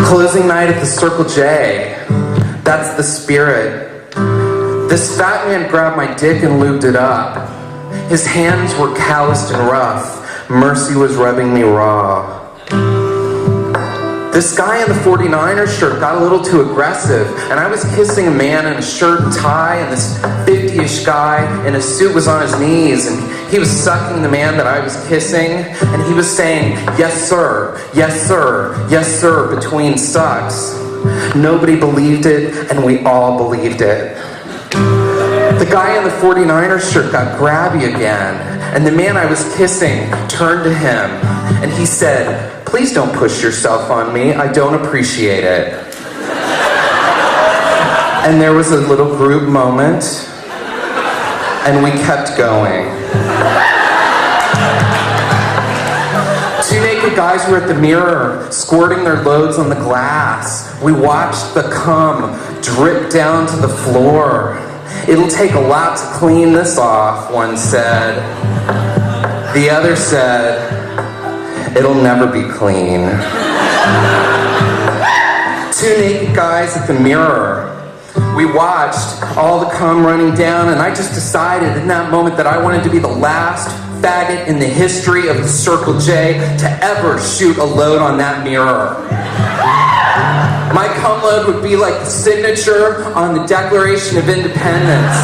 Closing night at the Circle J. That's the spirit. This fat man grabbed my dick and lubed it up. His hands were calloused and rough. Mercy was rubbing me raw. This guy in the 49ers shirt got a little too aggressive, and I was kissing a man in a shirt and tie, and this 50-ish guy in a suit was on his knees, and he was sucking the man that I was kissing, and he was saying, "Yes, sir, yes, sir, yes, sir," between sucks. Nobody believed it, and we all believed it. The guy in the 49ers shirt got grabby again, and the man I was kissing turned to him, and he said, "Please don't push yourself on me. I don't appreciate it." And there was a little group moment, and we kept going. Two naked guys were at the mirror, squirting their loads on the glass. We watched the cum drip down to the floor. "It'll take a lot to clean this off," one said. The other said, "It'll never be clean." Two naked guys at the mirror. We watched all the cum running down, and I just decided in that moment that I wanted to be the last faggot in the history of the Circle J to ever shoot a load on that mirror. My cum load would be like the signature on the Declaration of Independence.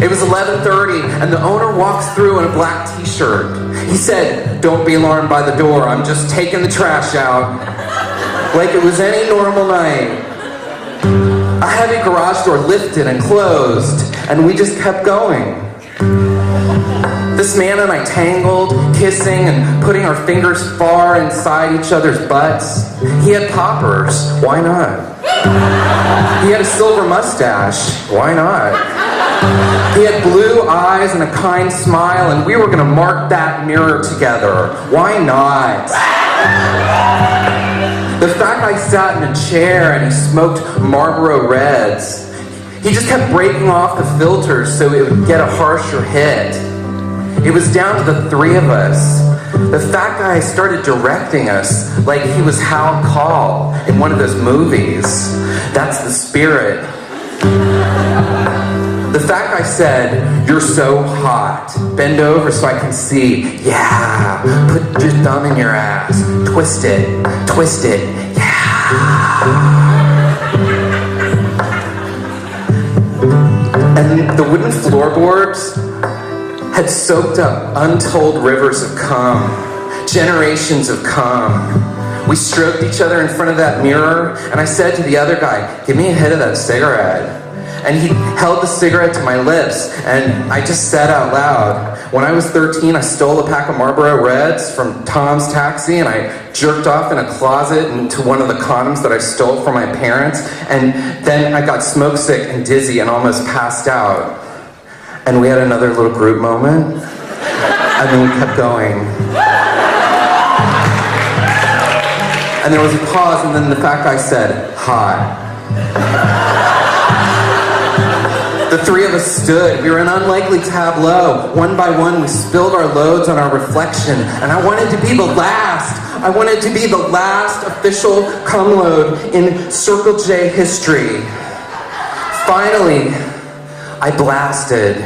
It was 11:30, and the owner walks through in a black t-shirt. He said, "Don't be alarmed by the door, I'm just taking the trash out." Like it was any normal night. A heavy garage door lifted and closed, and we just kept going. This man and I tangled, kissing and putting our fingers far inside each other's butts. He had poppers, why not? He had a silver mustache, why not? He had blue eyes and a kind smile, and we were gonna mark that mirror together. Why not? The fat guy sat in a chair and he smoked Marlboro Reds. He just kept breaking off the filters so it would get a harsher hit. It was down to the three of us. The fat guy started directing us like he was Hal Call in one of those movies. That's the spirit. The fat guy said, "You're so hot. Bend over so I can see. Yeah. Put your thumb in your ass. Twist it. Twist it. Yeah." And the wooden floorboards had soaked up untold rivers of cum. Generations of cum. We stroked each other in front of that mirror, and I said to the other guy, "Give me a hit of that cigarette." And he held the cigarette to my lips, and I just said out loud, when I was 13, I stole a pack of Marlboro Reds from Tom's Taxi, and I jerked off in a closet into one of the condoms that I stole from my parents, and then I got smoke sick and dizzy and almost passed out. And we had another little group moment, and then we kept going. And there was a pause, and then the fat guy said, "Hot." The three of us stood. We were an unlikely tableau. One by one, we spilled our loads on our reflection, and I wanted to be the last. I wanted to be the last official cum load in Circle J history. Finally, I blasted,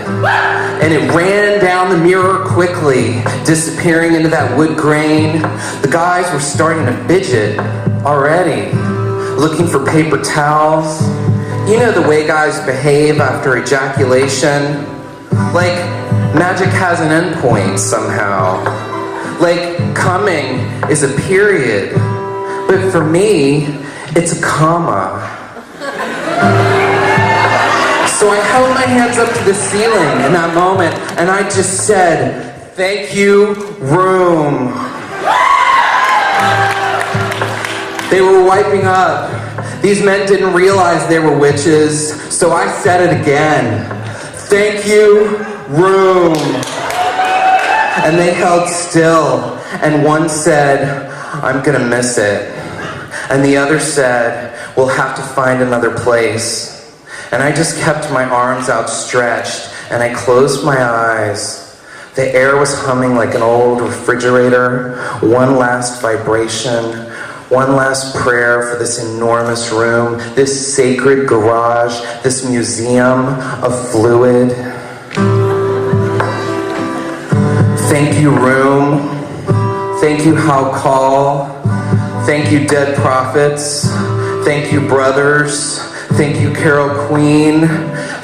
and it ran down the mirror quickly, disappearing into that wood grain. The guys were starting to fidget already, looking for paper towels. You know the way guys behave after ejaculation? Like magic has an endpoint somehow. Like coming is a period, but for me, it's a comma. So I held my hands up to the ceiling in that moment, and I just said, "Thank you, room." They were wiping up. These men didn't realize they were witches, so I said it again. "Thank you, room." And they held still, and one said, "I'm gonna miss it." And the other said, "We'll have to find another place." And I just kept my arms outstretched, and I closed my eyes. The air was humming like an old refrigerator. One last vibration, one last prayer for this enormous room, this sacred garage, this museum of fluid. Thank you, room. Thank you, How Call. Thank you, Dead Prophets. Thank you, Brothers. Thank you, Carol Queen.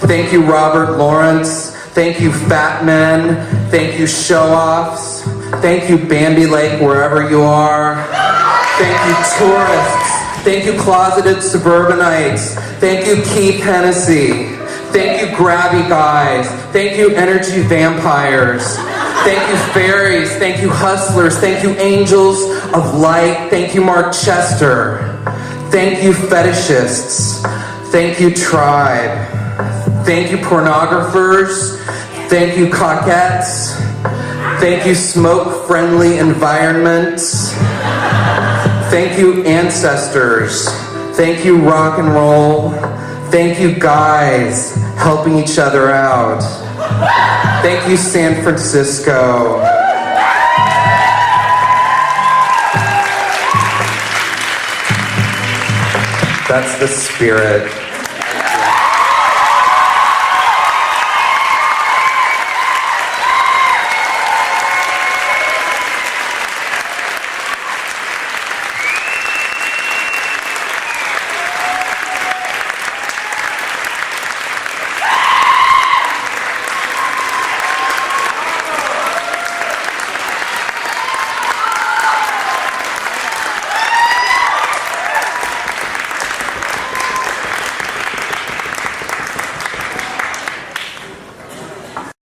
Thank you, Robert Lawrence. Thank you, Fat Men. Thank you, Show-Offs. Thank you, Bambi Lake, wherever you are. Thank you, tourists. Thank you, closeted suburbanites. Thank you, Keith Hennessy. Thank you, grabby guys. Thank you, energy vampires. Thank you, fairies. Thank you, hustlers. Thank you, angels of light. Thank you, Mark Chester. Thank you, fetishists. Thank you, tribe. Thank you, pornographers. Thank you, coquettes. Thank you, smoke-friendly environments. Thank you, ancestors. Thank you, rock and roll. Thank you, guys, helping each other out. Thank you, San Francisco. That's the spirit.